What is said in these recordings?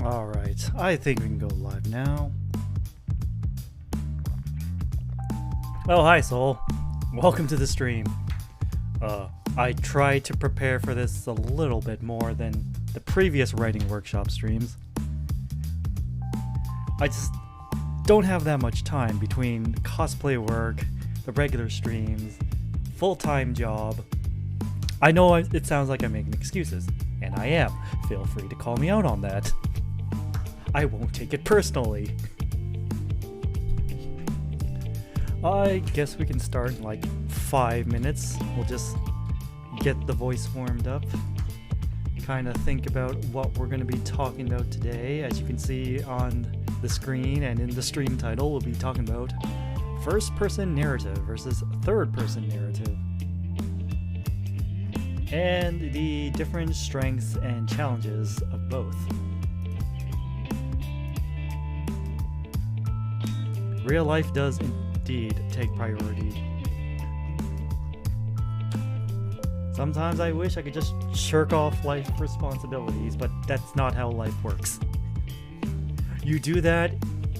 Alright, I think we can go live now. Oh, hi, Soul. Welcome to the stream. I tried to prepare for this a little bit more than the previous writing workshop streams. I just don't have that much time between cosplay work, the regular streams, full-time job. I know it sounds like I'm making excuses, and I am. Feel free to call me out on that. I won't take it personally. I guess we can start in like 5 minutes. We'll just get the voice warmed up. Kind of think about what we're going to be talking about today. As you can see on the screen and in the stream title, we'll be talking about first-person narrative versus third-person narrative, and the different strengths and challenges of both. Real life does indeed take priority. Sometimes I wish I could just shirk off life responsibilities, but that's not how life works. You do that,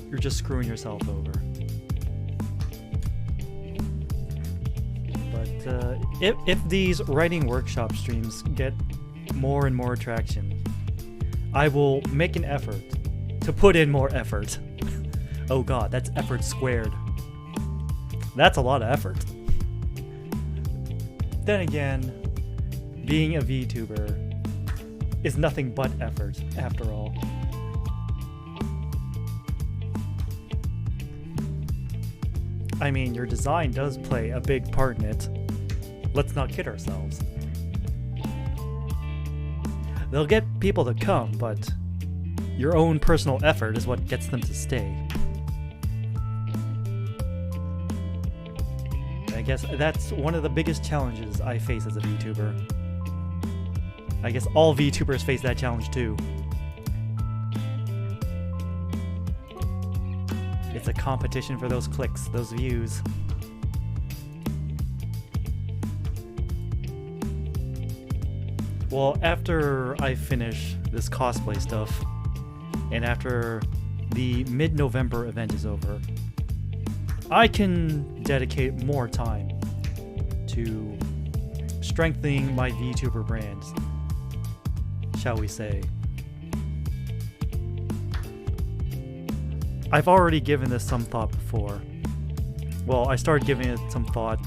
you're just screwing yourself over. But if these writing workshop streams get more and more traction, I will make an effort to put in more effort. Oh god, that's effort squared. That's a lot of effort. Then again, being a VTuber is nothing but effort, after all. I mean, your design does play a big part in it. Let's not kid ourselves. They'll get people to come, but your own personal effort is what gets them to stay. I guess that's one of the biggest challenges I face as a VTuber. I guess all VTubers face that challenge too. It's a competition for those clicks, those views. Well, after I finish this cosplay stuff, and after the mid-November event is over, I can dedicate more time to strengthening my VTuber brand, shall we say. I've already given this some thought before. Well, I started giving it some thought,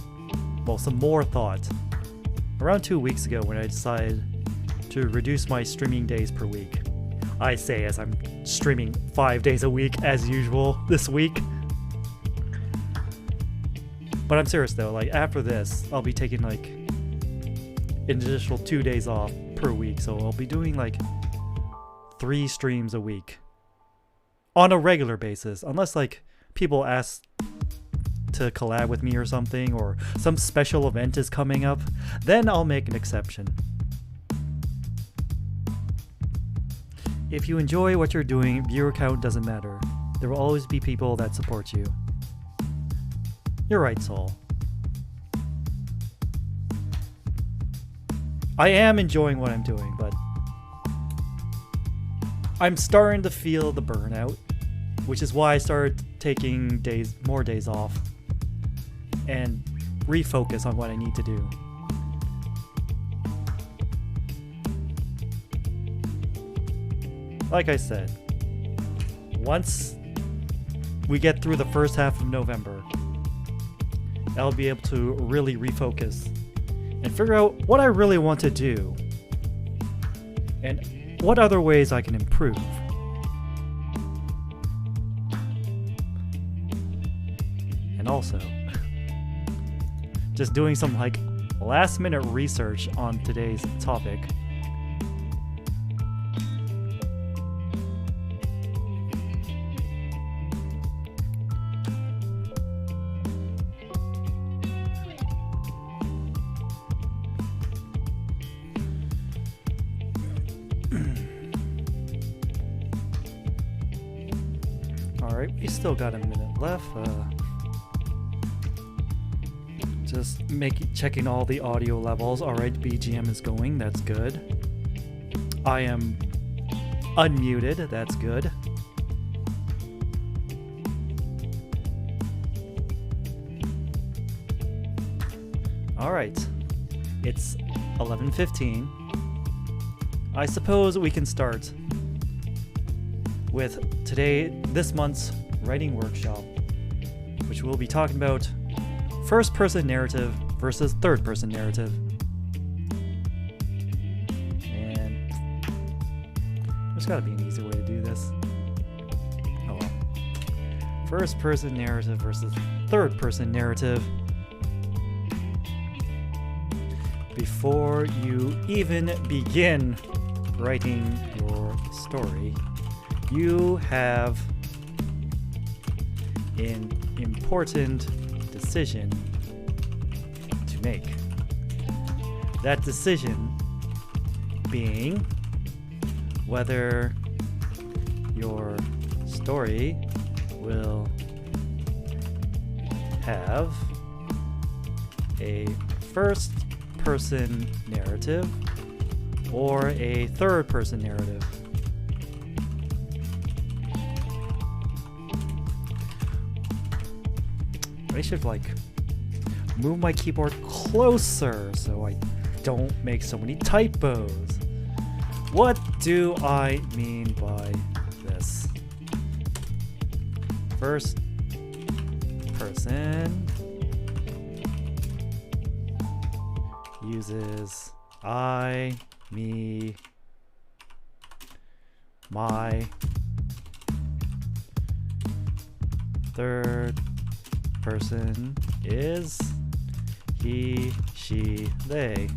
well, some more thought, around 2 weeks ago when I decided to reduce my streaming days per week. I say as I'm streaming 5 days a week as usual this week. But I'm serious though, like after this, I'll be taking like an additional 2 days off per week, so I'll be doing like 3 streams a week on a regular basis, unless like people ask to collab with me or something, or some special event is coming up, then I'll make an exception. If you enjoy what you're doing, viewer count doesn't matter. There will always be people that support you. You're right, Saul. I am enjoying what I'm doing, but I'm starting to feel the burnout, which is why I started taking more days off and refocus on what I need to do. Like I said, once we get through the first half of November, I'll be able to really refocus and figure out what I really want to do and what other ways I can improve. And also, just doing some like last minute research on today's topic. Alright, we still got a minute left. Just checking all the audio levels. Alright, BGM is going, that's good. I am unmuted. That's good. All right. It's 11:15. I suppose we can start with this month's writing workshop, which we'll be talking about first-person narrative versus third-person narrative. And there's got to be an easy way to do this. Oh well. First-person narrative versus third-person narrative. Before you even begin writing your story, you have an important decision to make. That decision being whether your story will have a first-person narrative or a third-person narrative. I should move my keyboard closer so I don't make so many typos. What do I mean by this? First person uses I, me, my. Third person is he, she, they.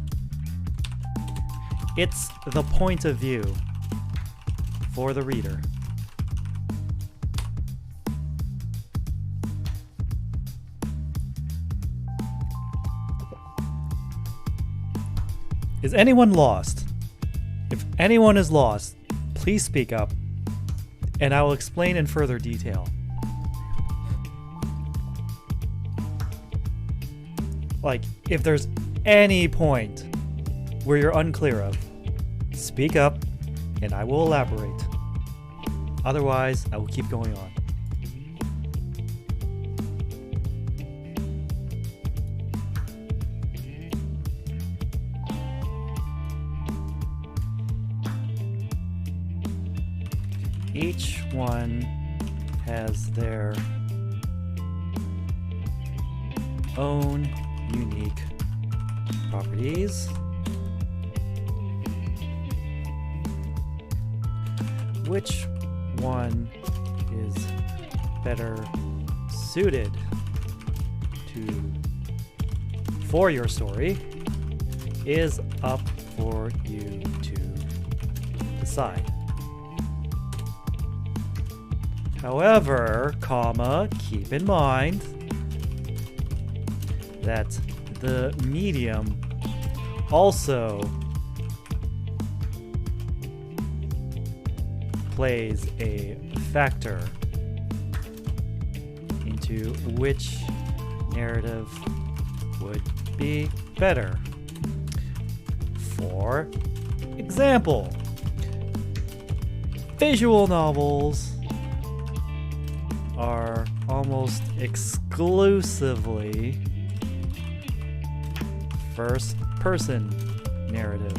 It's the point of view for the reader. Is anyone lost? If anyone is lost, please speak up, and I will explain in further detail. If there's any point where you're unclear of, speak up and I will elaborate. Otherwise, I will keep going on. Each one has their own unique properties, which one is better suited for your story is up for you to decide. However, keep in mind that the medium also plays a factor into which narrative would be better. For example, visual novels are almost exclusively first-person narrative.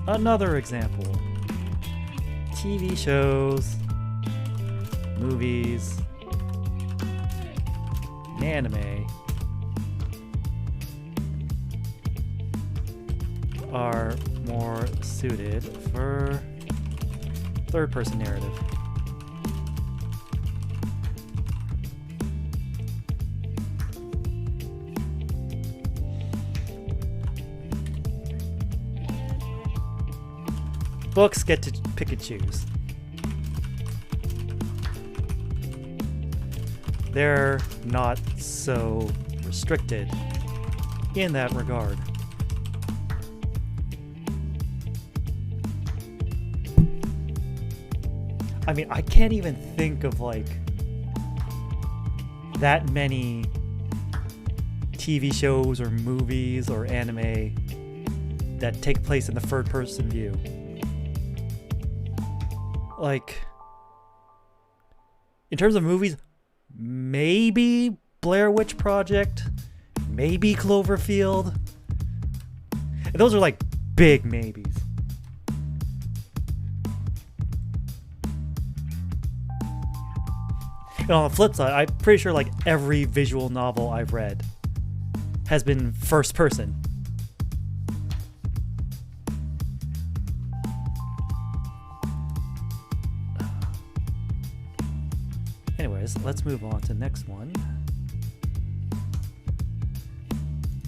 Another example, TV shows, movies, and anime are more suited for third-person narrative. Books get to pick and choose. They're not so restricted in that regard. I mean, I can't even think of that many TV shows or movies or anime that take place in the third person view. Like, in terms of movies, maybe Blair Witch Project, maybe Cloverfield. And those are like big maybes. And on the flip side, I'm pretty sure like every visual novel I've read has been first person. Anyways, let's move on to the next one.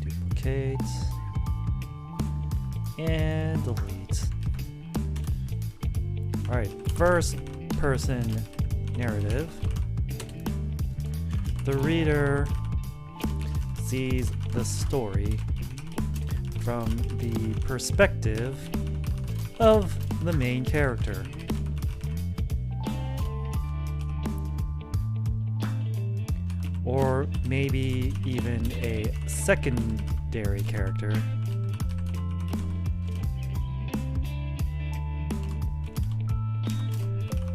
Duplicate. And delete. Alright, first person narrative. The reader sees the story from the perspective of the main character. Or maybe even a secondary character.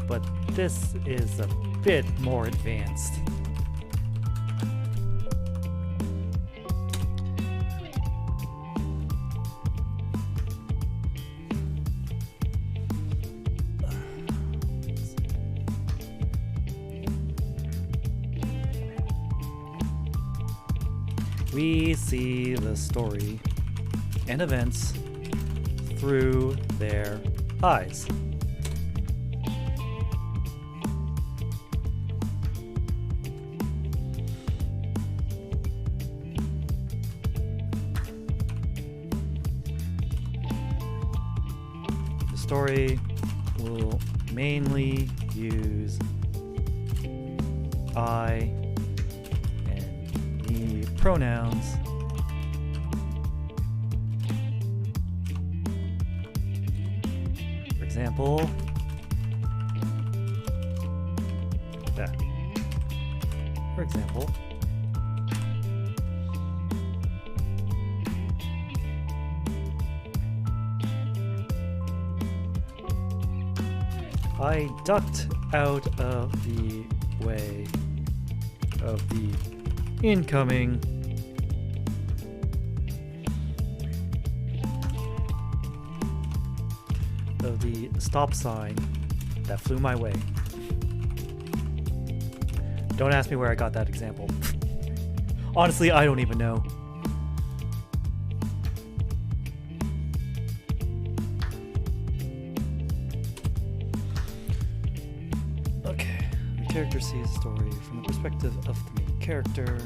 But this is a bit more advanced. We see the story and events through their eyes. The story will mainly use I and me pronouns for example, that. For example, I ducked out of the way of the incoming of the stop sign that flew my way. Don't ask me where I got that example. Honestly, I don't even know. Okay, the character sees the story from the perspective of the main character.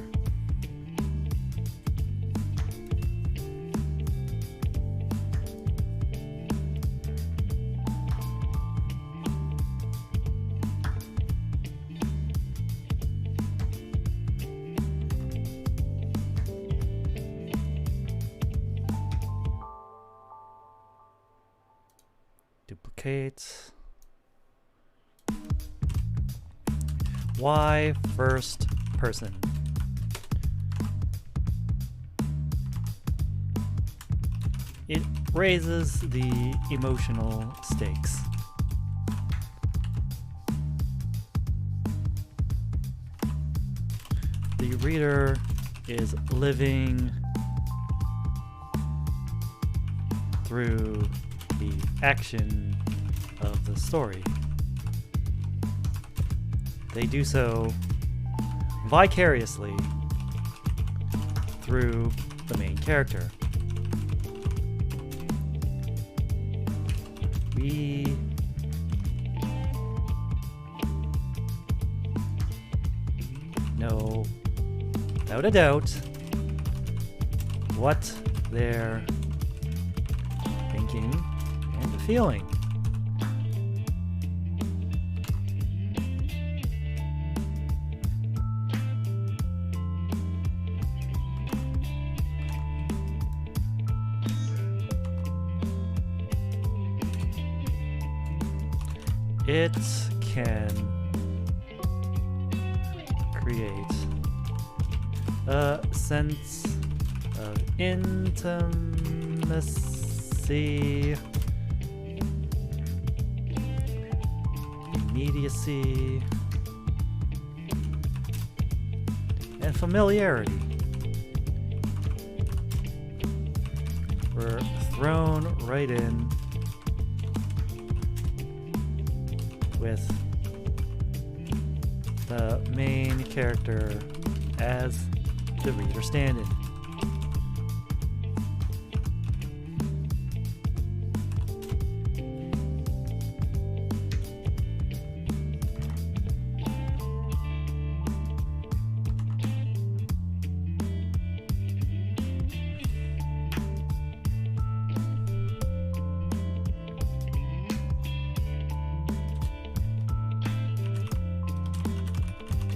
Duplicate. Why first person? It raises the emotional stakes. The reader is living through the action of the story. They do so vicariously through the main character. We know without a doubt what they're thinking and feeling. It can create a sense of intimacy see. Immediacy. And familiarity. We're thrown right in with the main character as the reader stand-in.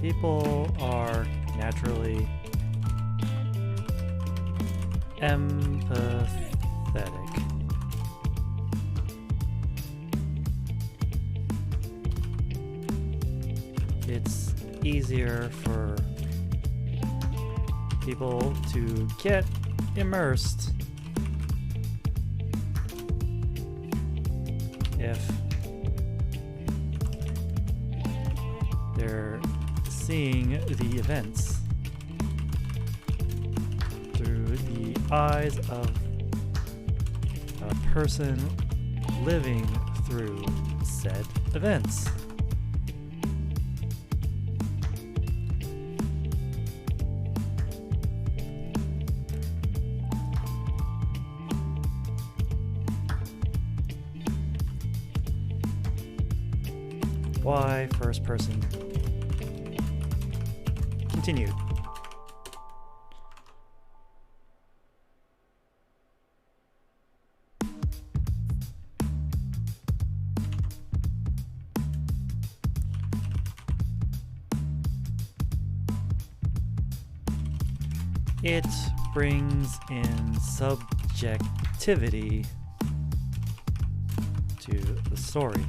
People are naturally empathetic. It's easier for people to get immersed if they're seeing the events through the eyes of a person living through said events. Why first person? Continued. It brings in subjectivity to the story.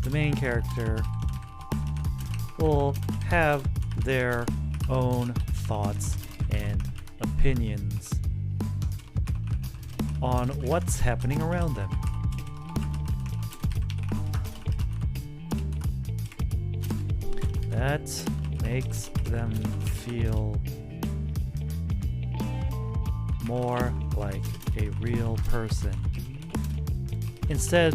The main character will have their own thoughts and opinions on what's happening around them. That makes them feel more like a real person instead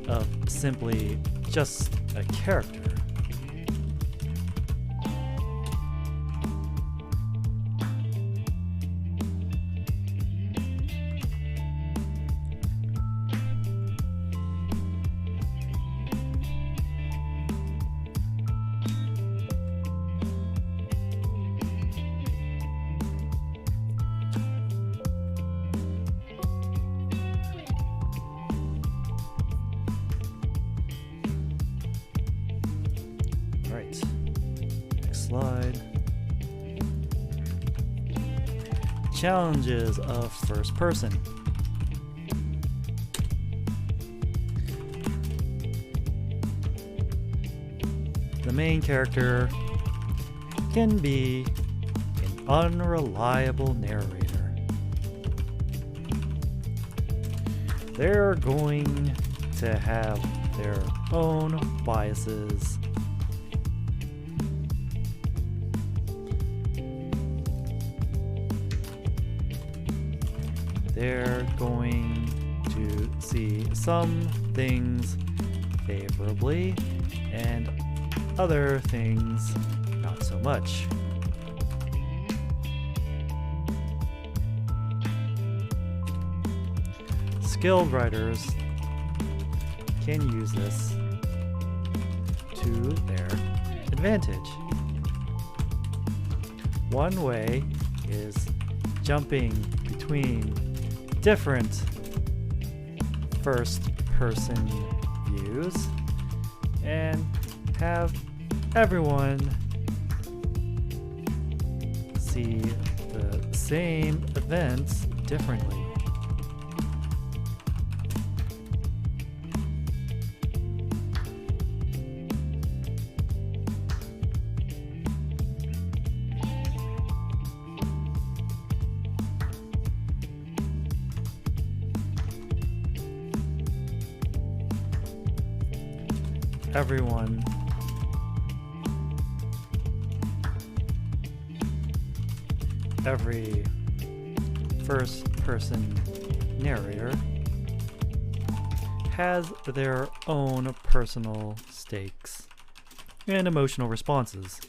of simply just a character. Slide. Challenges of first person. The main character can be an unreliable narrator. They're going to have their own biases. They're going to see some things favorably and other things not so much. Skilled writers can use this to their advantage. One way is jumping between different first-person views and have everyone see the same events differently. everyone every first-person narrator has their own personal stakes and emotional responses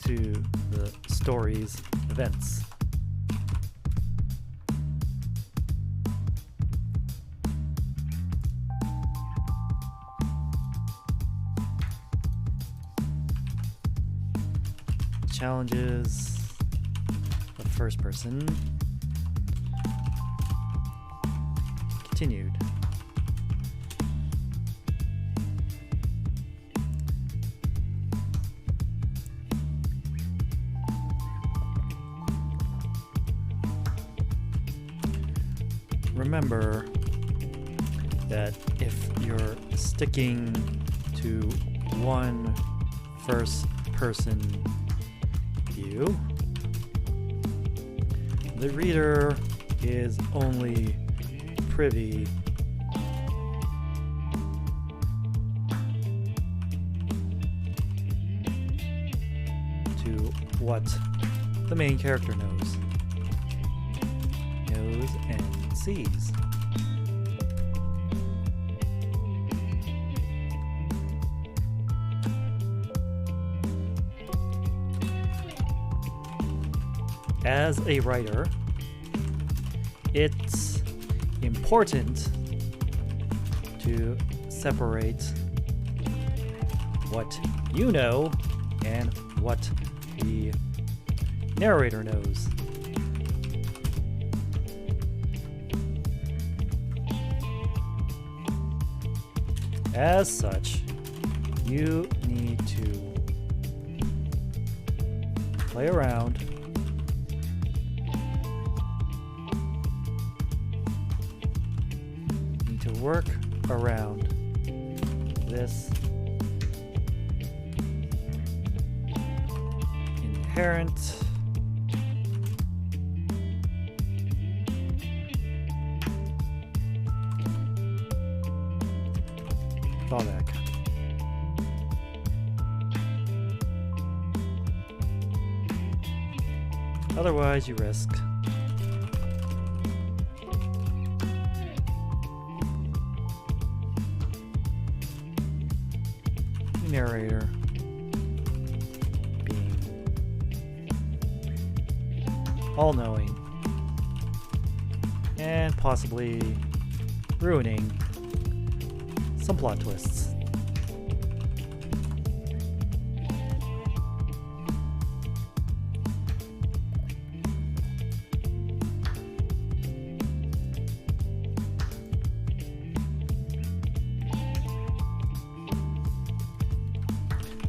to the story's events. Challenges of first person continued. Remember that if you're sticking to one first person view, the reader is only privy to what the main character knows and sees. As a writer, it's important to separate what you know and what the narrator knows. As such, you need to play around work around this inherent drawback. Otherwise, you risk narrator being all-knowing and possibly ruining some plot twists.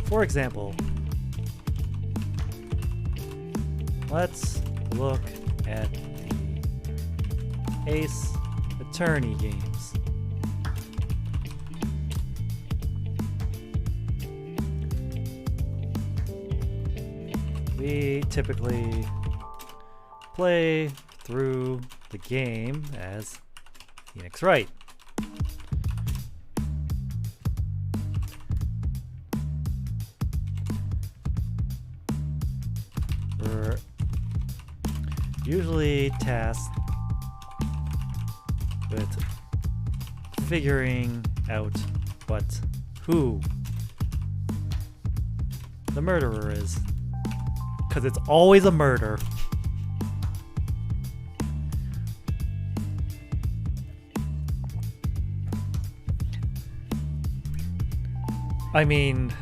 For example, let's look at the Ace Attorney games. We typically play through the game as Phoenix Wright. We're usually tasked with figuring out who the murderer is, because it's always a murder. I mean,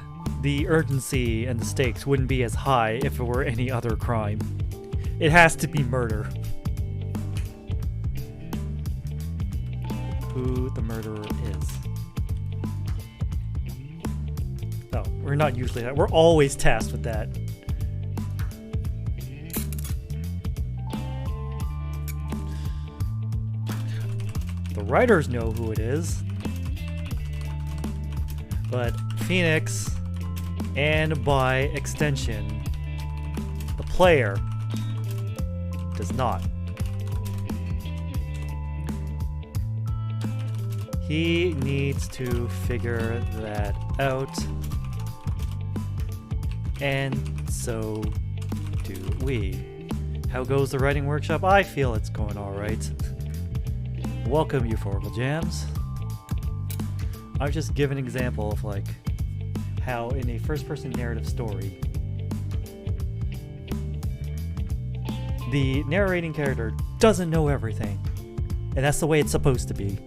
the urgency and the stakes wouldn't be as high if it were any other crime. It has to be murder. Who the murderer is. No, we're not usually that. We're always tasked with that. The writers know who it is, but Phoenix, and by extension, the player, does not. He needs to figure that out, and so do we. How goes the writing workshop? I feel it's going alright. Welcome, Euphorical Jams. I've just given an example of like how in a first-person narrative story, the narrating character doesn't know everything, and that's the way it's supposed to be.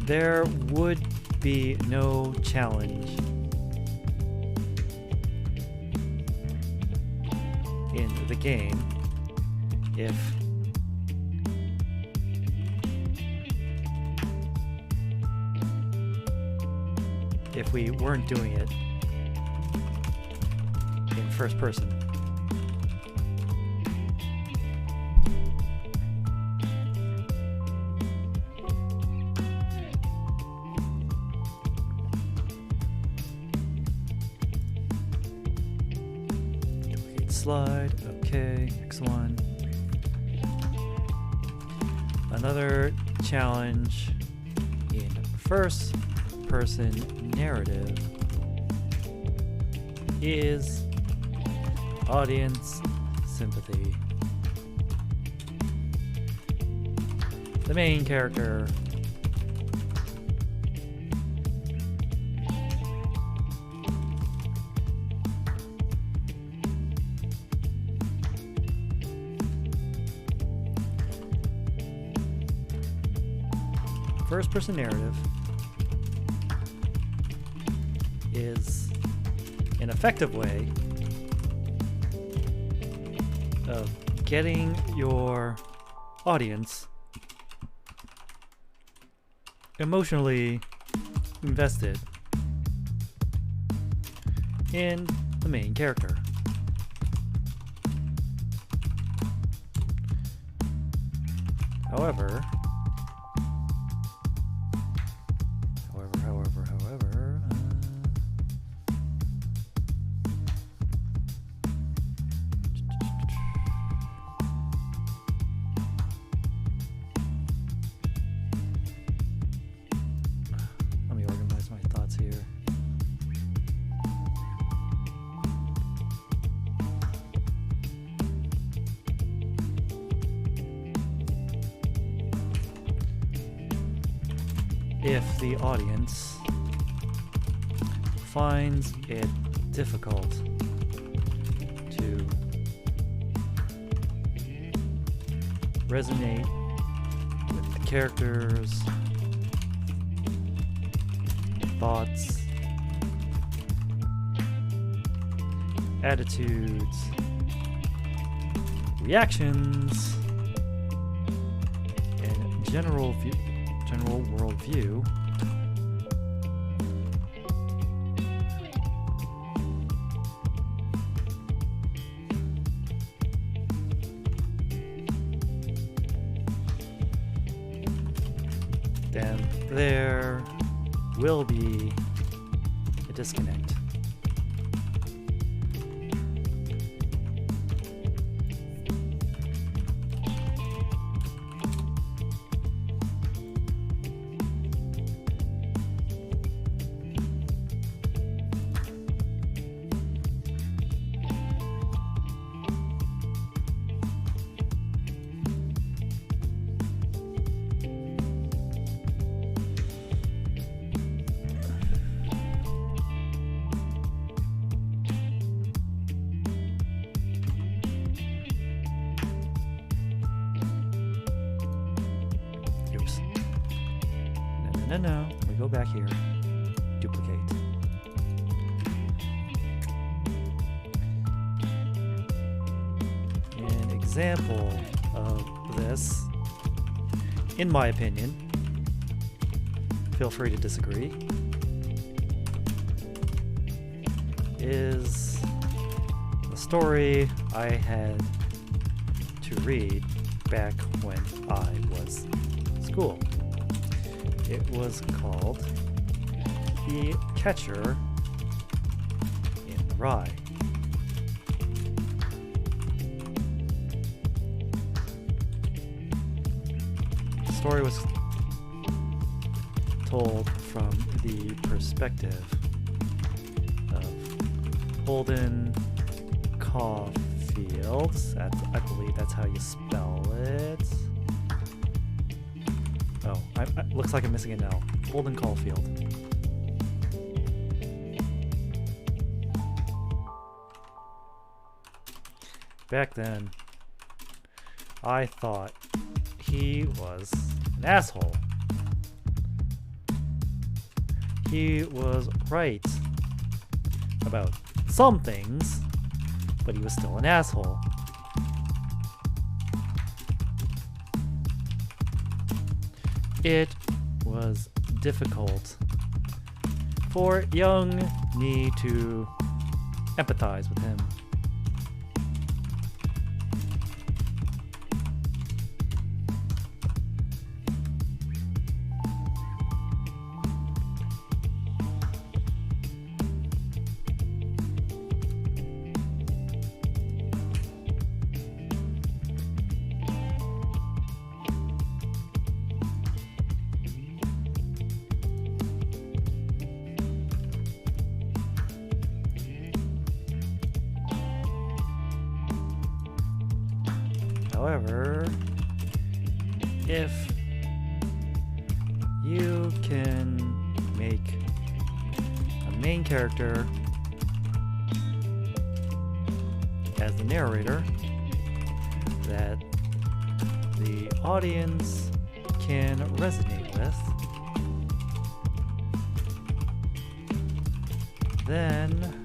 There would be no challenge in the game if we weren't doing it in first person. Slide, okay, X1. Another challenge in first person narrative is audience sympathy. The main character first-person narrative is an effective way of getting your audience emotionally invested in the main character. However, let me organize my thoughts here. If the audience finds it difficult to resonate with the characters' thoughts, attitudes, reactions, and general worldview, then there will be a disconnect. No, we go back here, duplicate. An example of this, in my opinion, feel free to disagree, is the story I had to read back when I was in school. It was called The Catcher in the Rye. story was told from the perspective of Holden Caulfield. I believe that's how you spell it. Oh, looks like I'm missing an L. Holden Caulfield. Back then, I thought he was an asshole. He was right about some things, but he was still an asshole. It was difficult for young me to empathize with him. However, if you can make a main character as the narrator that the audience can resonate with, then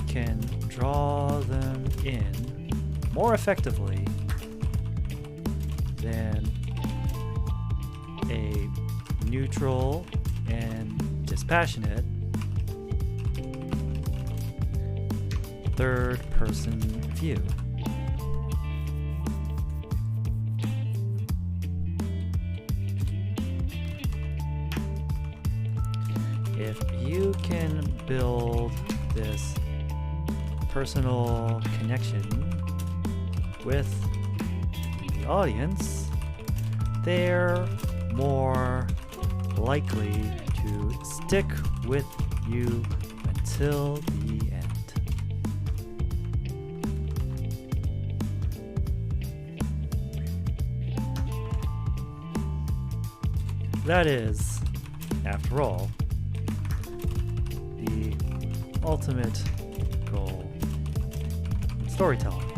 can draw them in more effectively than a neutral and dispassionate third-person view. If you can build this personal connection with the audience, they're more likely to stick with you until the end. That is, after all, the ultimate goal in storytelling.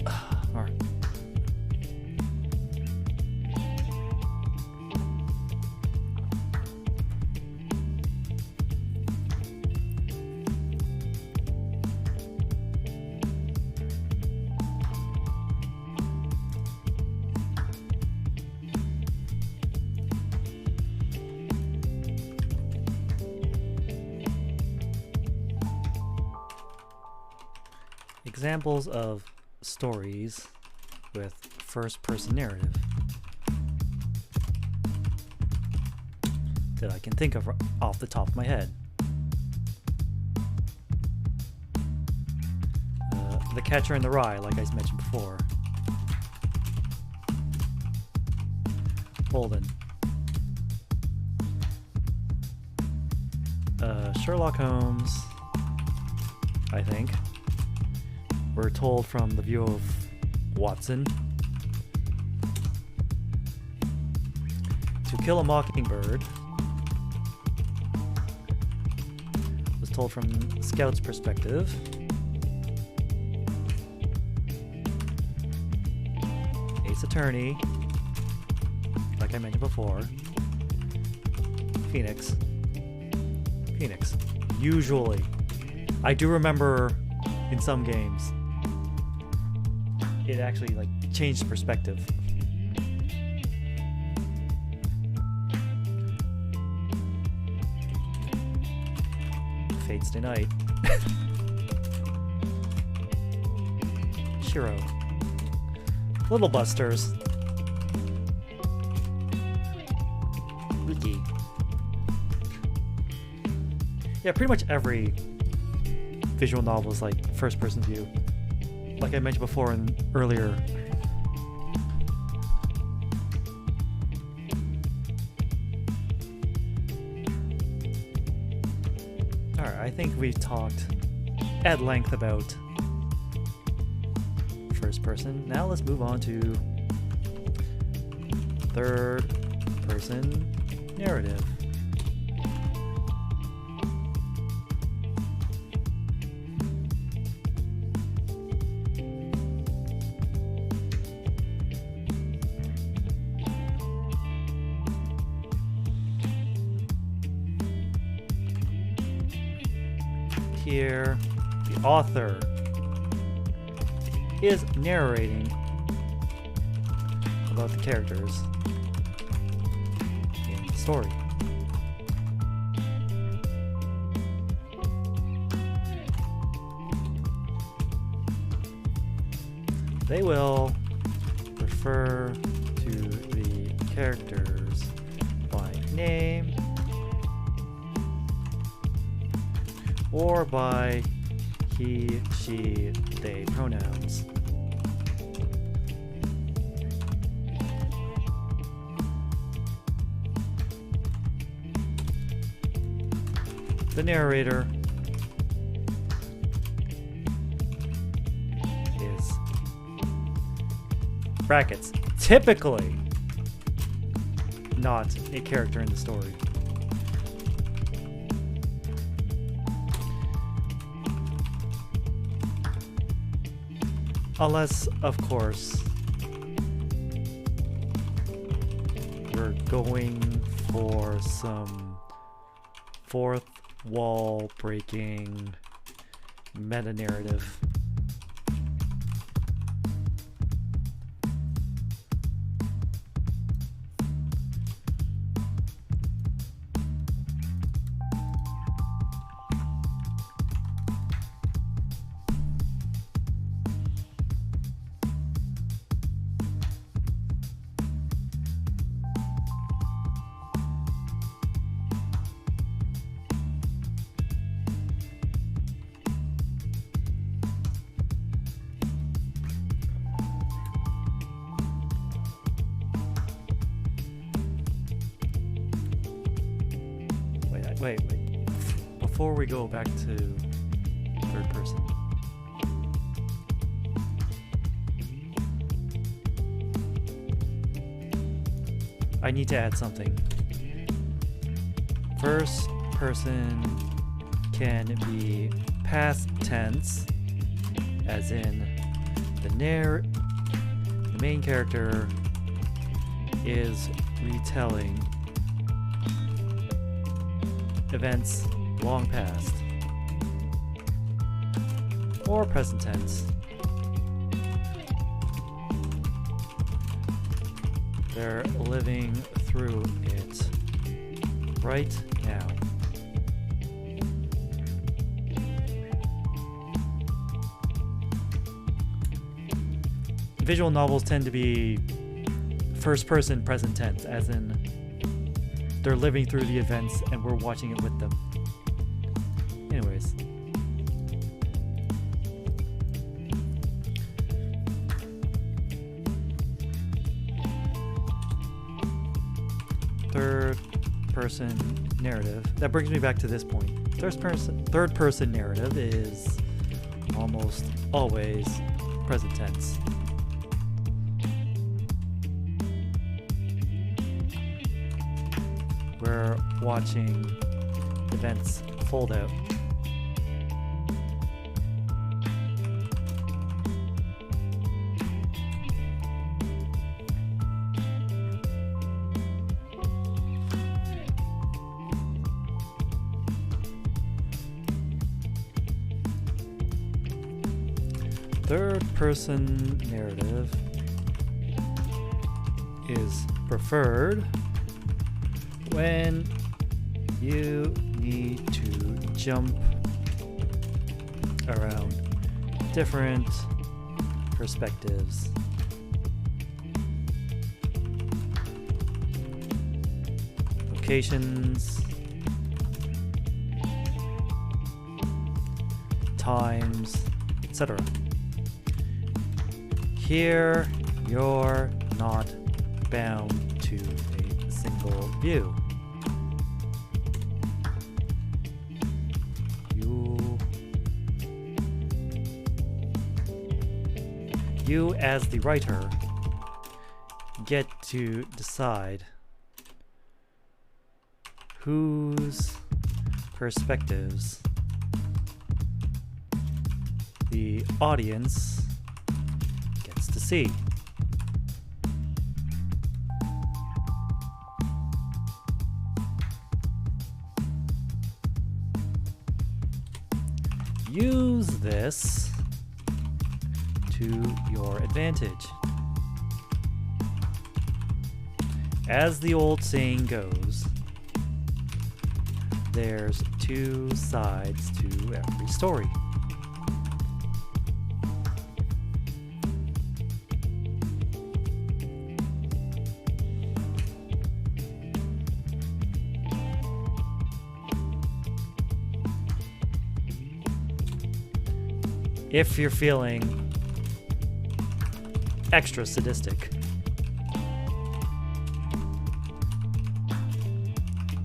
All right. Examples of stories with first-person narrative that I can think of off the top of my head. The Catcher in the Rye, like I mentioned before. Holden. Sherlock Holmes, I think. We're told from the view of Watson. To Kill a Mockingbird was told from Scout's perspective. Ace Attorney, like I mentioned before. Phoenix. Usually. I do remember in some games it actually like changed perspective. Fates Stay Night. Shiro. Little Busters. Riki. Yeah, pretty much every visual novel is like first-person view. Like I mentioned before in earlier. Alright, I think we've talked at length about first person. Now let's move on to third person narrative. Here, the author is narrating about the characters in the story. They will refer to the characters by name or by he, she, they pronouns. The narrator is brackets typically not a character in the story. Unless, of course, we're going for some fourth wall breaking meta narrative. Wait. Before we go back to third person. I need to add something. First person can be past tense, as in the main character is retelling events long past, or present tense. They're living through it right now. Visual novels tend to be first person present tense, as in they're living through the events and we're watching it with them. Anyways. Third person narrative. That brings me back to this point. Third person narrative is almost always present tense. We're watching events fold out. Third person narrative is preferred when You need to jump around different perspectives. Locations, times, etc. Here, you're not bound to a single view. You, as the writer, get to decide whose perspectives the audience gets to see. Use this to your advantage. As the old saying goes, there's two sides to every story. If you're feeling extra sadistic,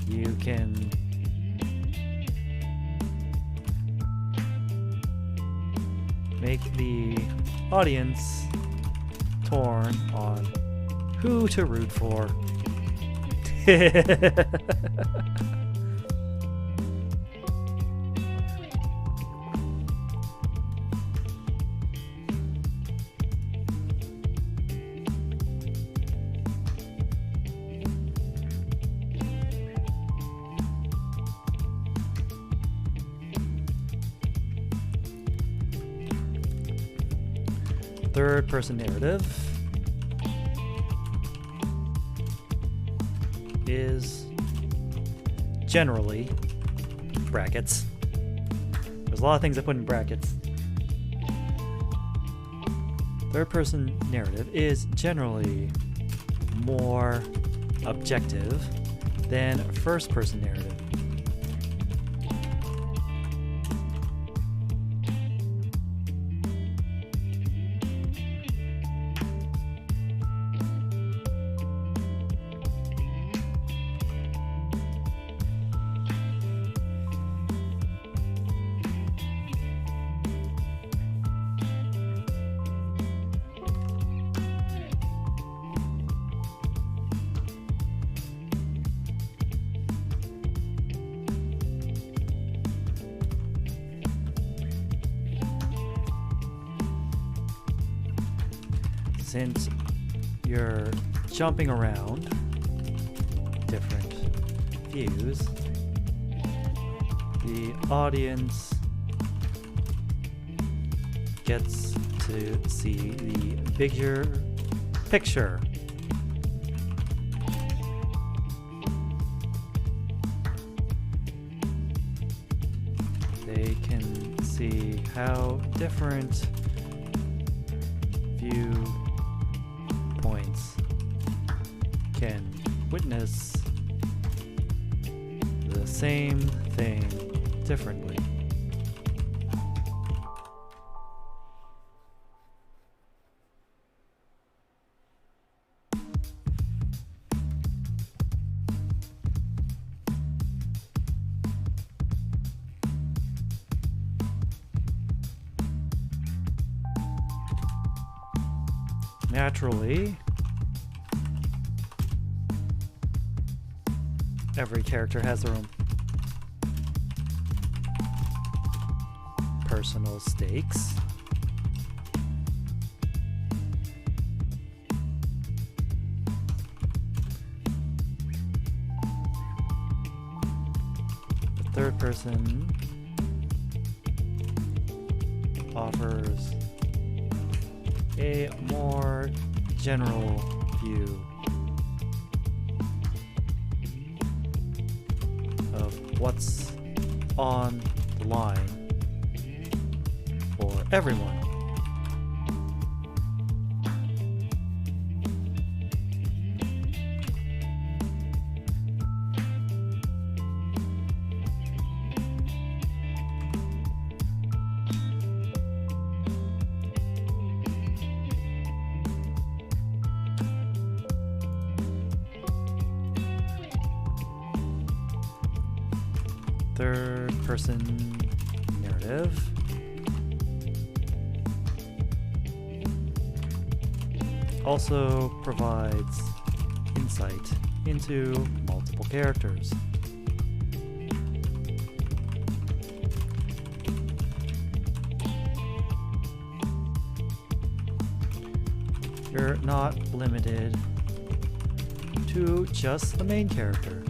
you can make the audience torn on who to root for. Third-person narrative is generally brackets. There's a lot of things I put in brackets. Third-person narrative is generally more objective than first-person narrative. Since you're jumping around different views, the audience gets to see the bigger picture. They can see how different viewpoints can witness the same thing differently. Naturally, every character has their own personal stakes. The third person offers a more general view of what's on the line for everyone. Third person narrative. Also provides insight into multiple characters. You're not limited to just the main character.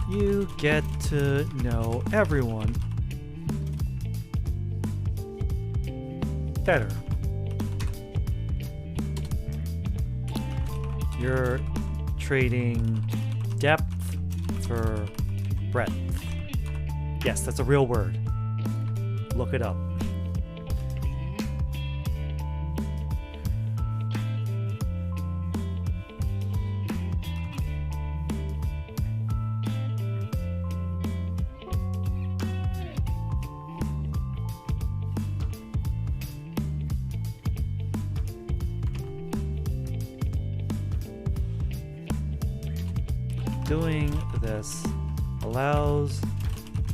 You get to know everyone better. You're trading depth for breadth. Yes, that's a real word. Look it up. Doing this allows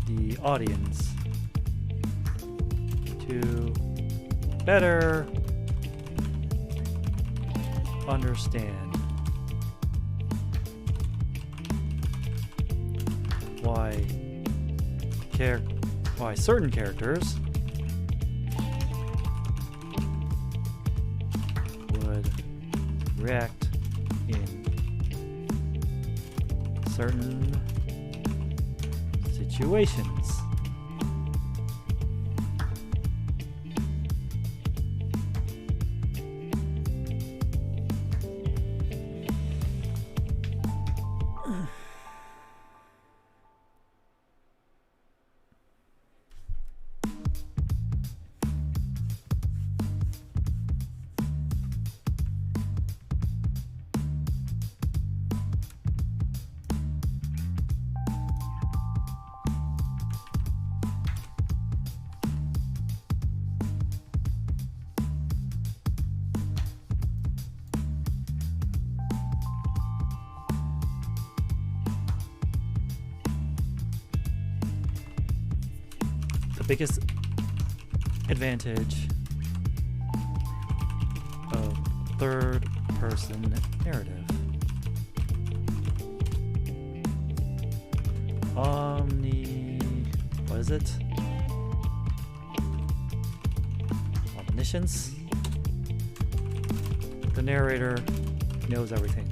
the audience to better understand why certain characters would react in certain situations. The biggest advantage of third-person narrative. What is it? Omniscience? The narrator knows everything.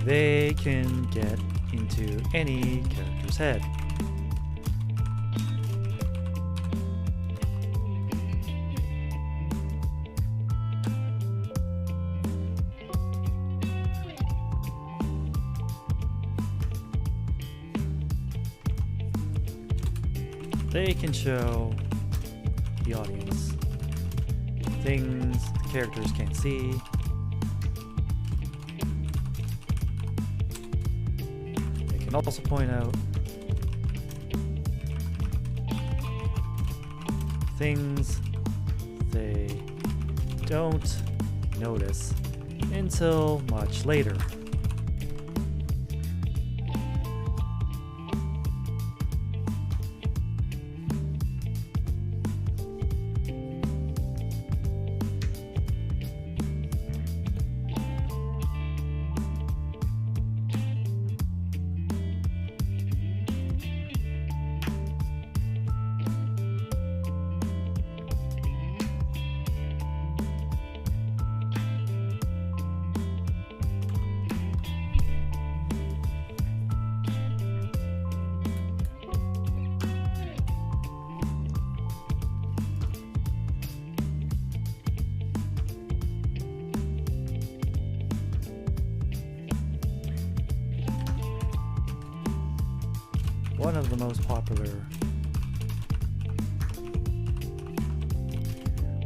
They can get into any character's head. They can show the audience things the characters can't see. Can also point out things they don't notice until much later. one of the most popular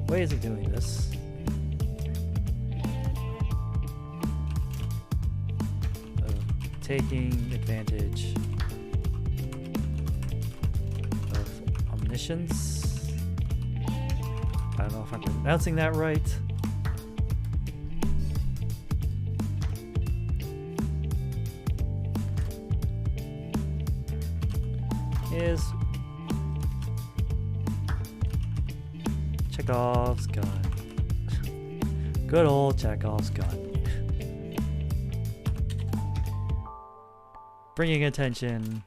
ways of doing this of taking advantage of omniscience. I don't know if I'm pronouncing that right. Is Chekhov's gun. Good old Chekhov's gun. Bringing attention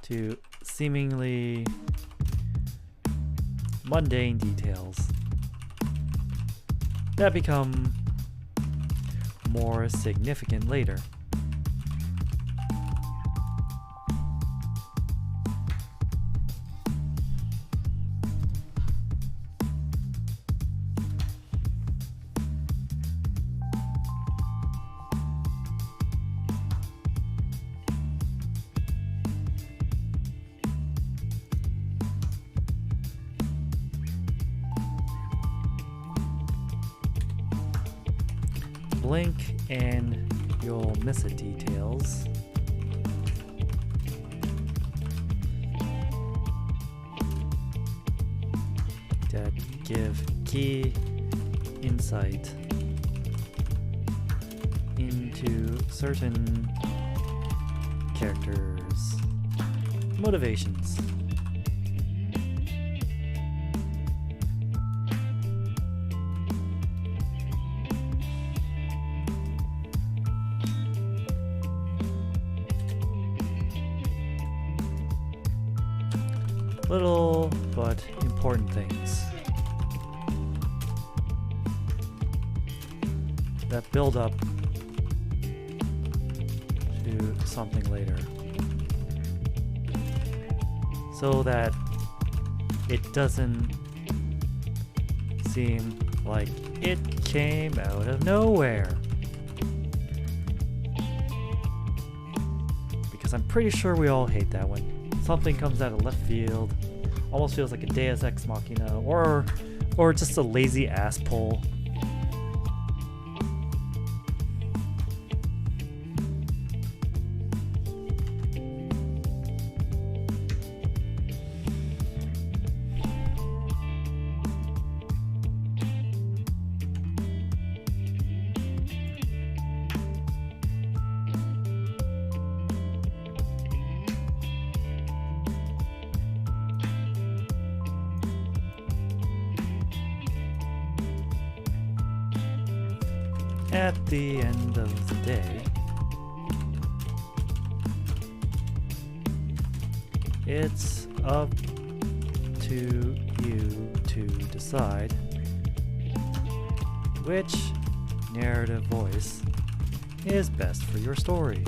to seemingly mundane details that become more significant later. Blink and you'll miss it details. That give key insight into certain characters' motivations. Little but important things that build up to something later, so that it doesn't seem like it came out of nowhere. Because I'm pretty sure we all hate that when something comes out of left field, almost feels like a Deus Ex Machina, or just a lazy ass pull. At the end of the day, it's up to you to decide which narrative voice is best for your story.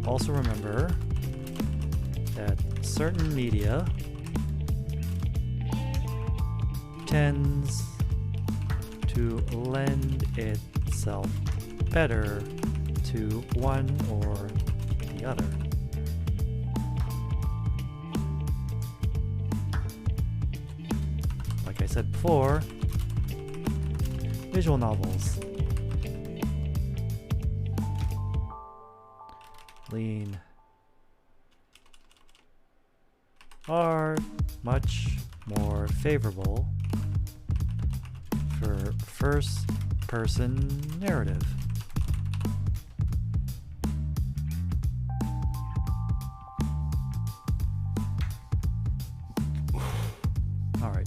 Also remember that certain media tends to lend itself better to one or the other. Like I said before, visual novels are much more favorable for first-person narrative. All right.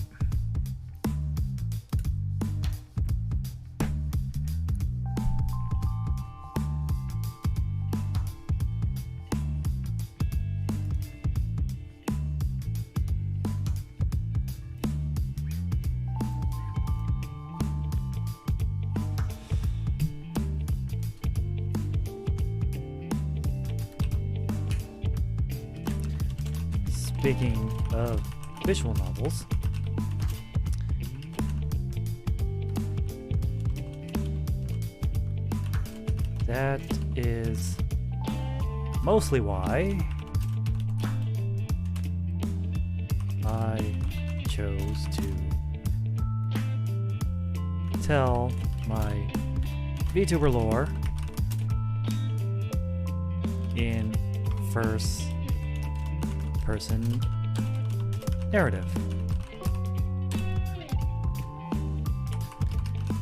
Speaking of visual novels, That is mostly why I chose to tell my VTuber lore in first person narrative,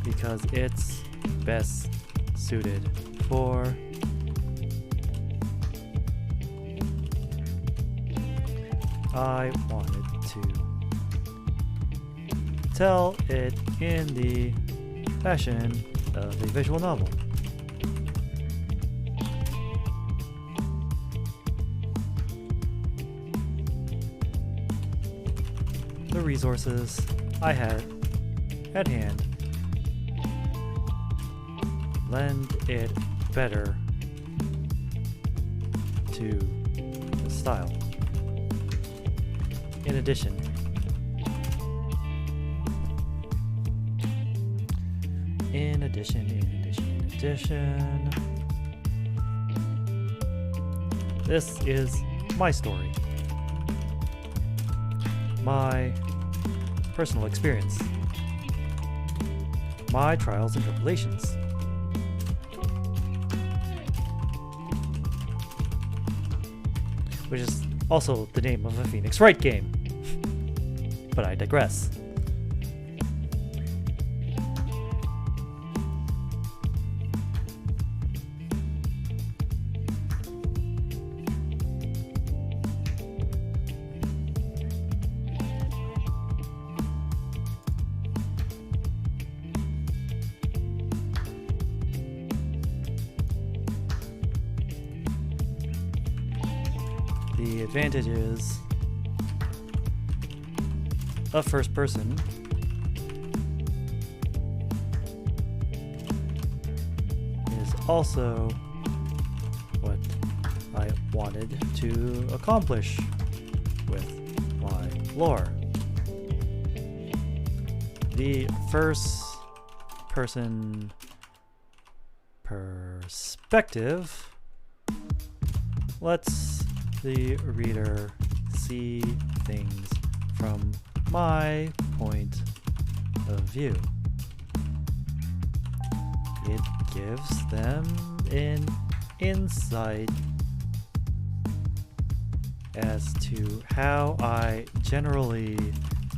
because it's best suited for I wanted to tell it in the fashion of a visual novel. The resources I had at hand lend it better to the style. In addition, this is my story, my personal experience, my trials and tribulations. Which is also the name of a Phoenix Wright game. But I digress. The advantages of first person is also what I wanted to accomplish with my lore. The first person perspective lets the reader see things from my point of view. It gives them an insight as to how I generally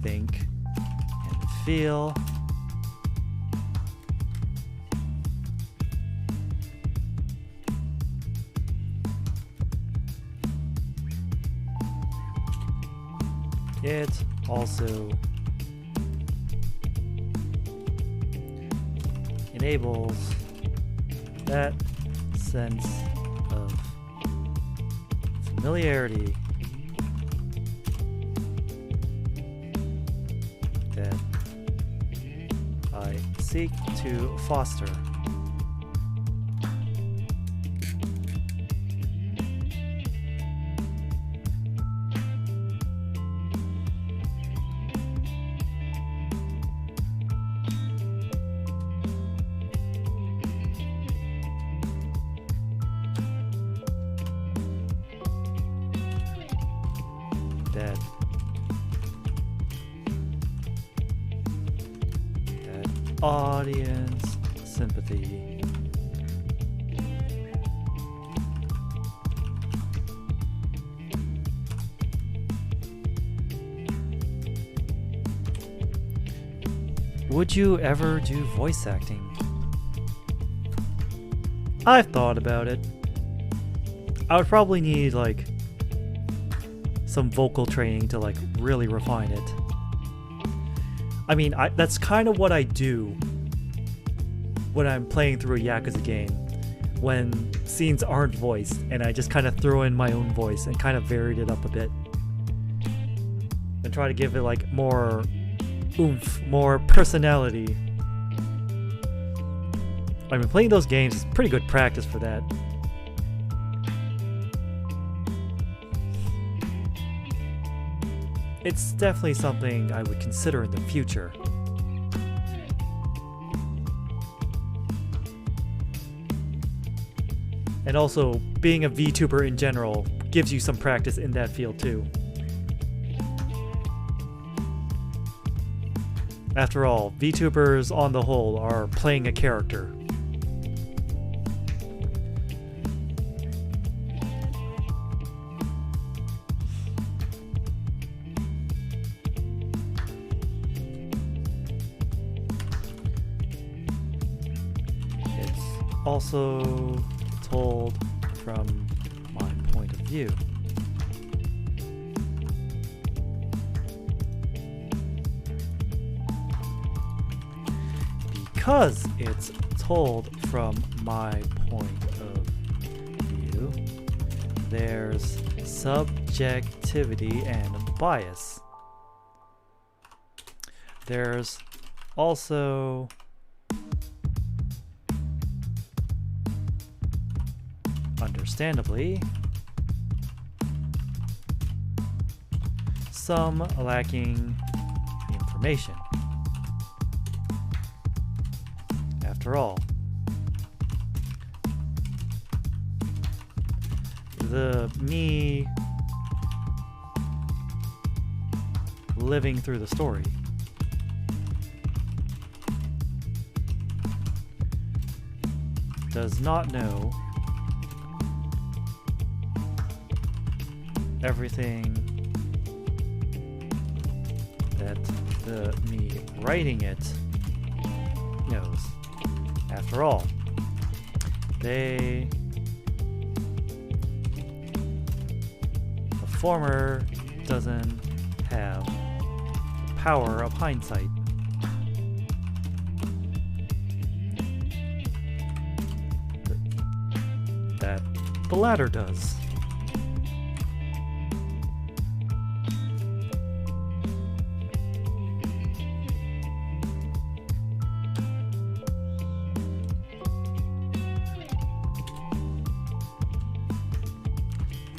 think and feel. It also enables that sense of familiarity that I seek to foster. That audience sympathy Would you ever do voice acting? I've thought about it. I would probably need like some vocal training to like really refine it. I mean, that's kind of what I do when I'm playing through a Yakuza game, when scenes aren't voiced, and I just kind of throw in my own voice and kind of varied it up a bit and try to give it like more oomph, more personality. I mean, playing those games is pretty good practice for that. It's definitely something I would consider in the future. And also, being a VTuber in general gives you some practice in that field too. After all, VTubers on the whole are playing a character. It's also told from my point of view. Because it's told from my point of view, there's subjectivity and bias. There's also understandably some lacking information. After all, me living through the story does not know everything that me writing it knows. After all, the former doesn't have the power of hindsight. That the latter does.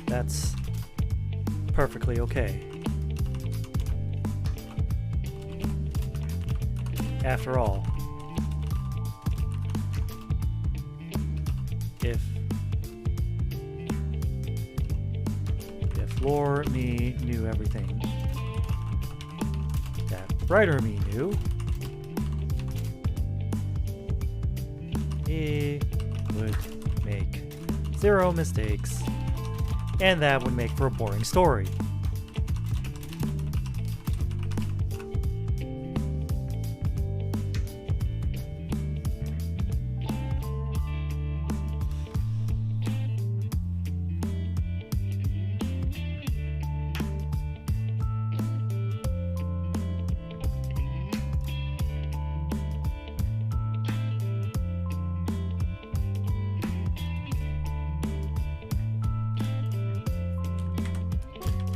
That's perfectly okay. After all, if lore me knew everything that writer me knew, he would make 0 mistakes. And that would make for a boring story.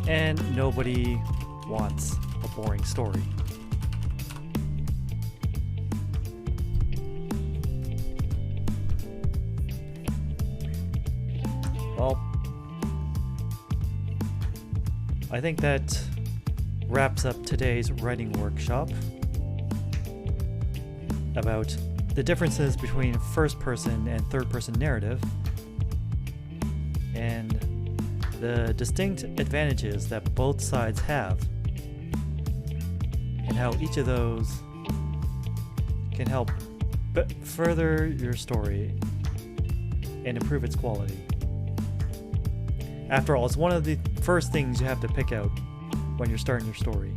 And nobody wants a boring story. Well, I think that wraps up today's writing workshop about the differences between first-person and third-person narrative, and the distinct advantages that both sides have, and how each of those can help further your story and improve its quality. After all, it's one of the first things you have to pick out when you're starting your story.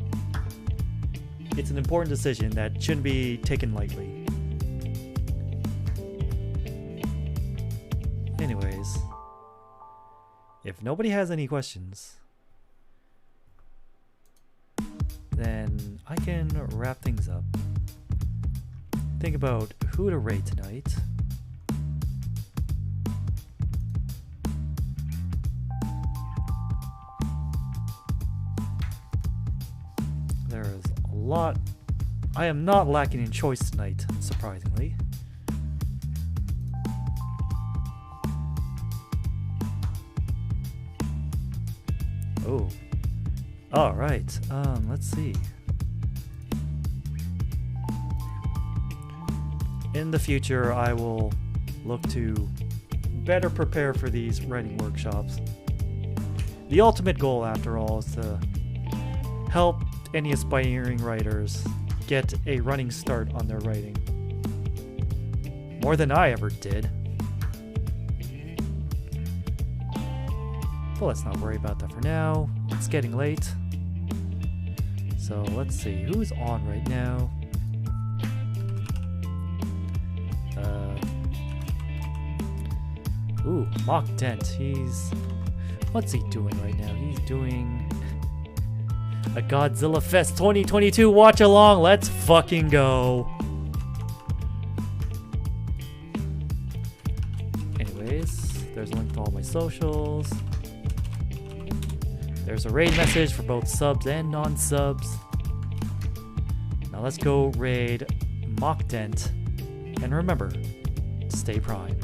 It's an important decision that shouldn't be taken lightly. Anyways, if nobody has any questions, then I can wrap things up. Think about who to rate tonight. There is a lot. I am not lacking in choice tonight, surprisingly. Oh. Alright, let's see. In the future, I will look to better prepare for these writing workshops. The ultimate goal, after all, is to help any aspiring writers get a running start on their writing. More than I ever did. But let's not worry about that for now. It's getting late. So let's see, who's on right now? Ooh, Mock Dent. What's he doing right now? He's doing a Godzilla Fest 2022 watch along. Let's fucking go. Anyways, there's a link to all my socials. There's a raid message for both subs and non-subs. Now let's go raid Mock Dent. And remember, stay prime.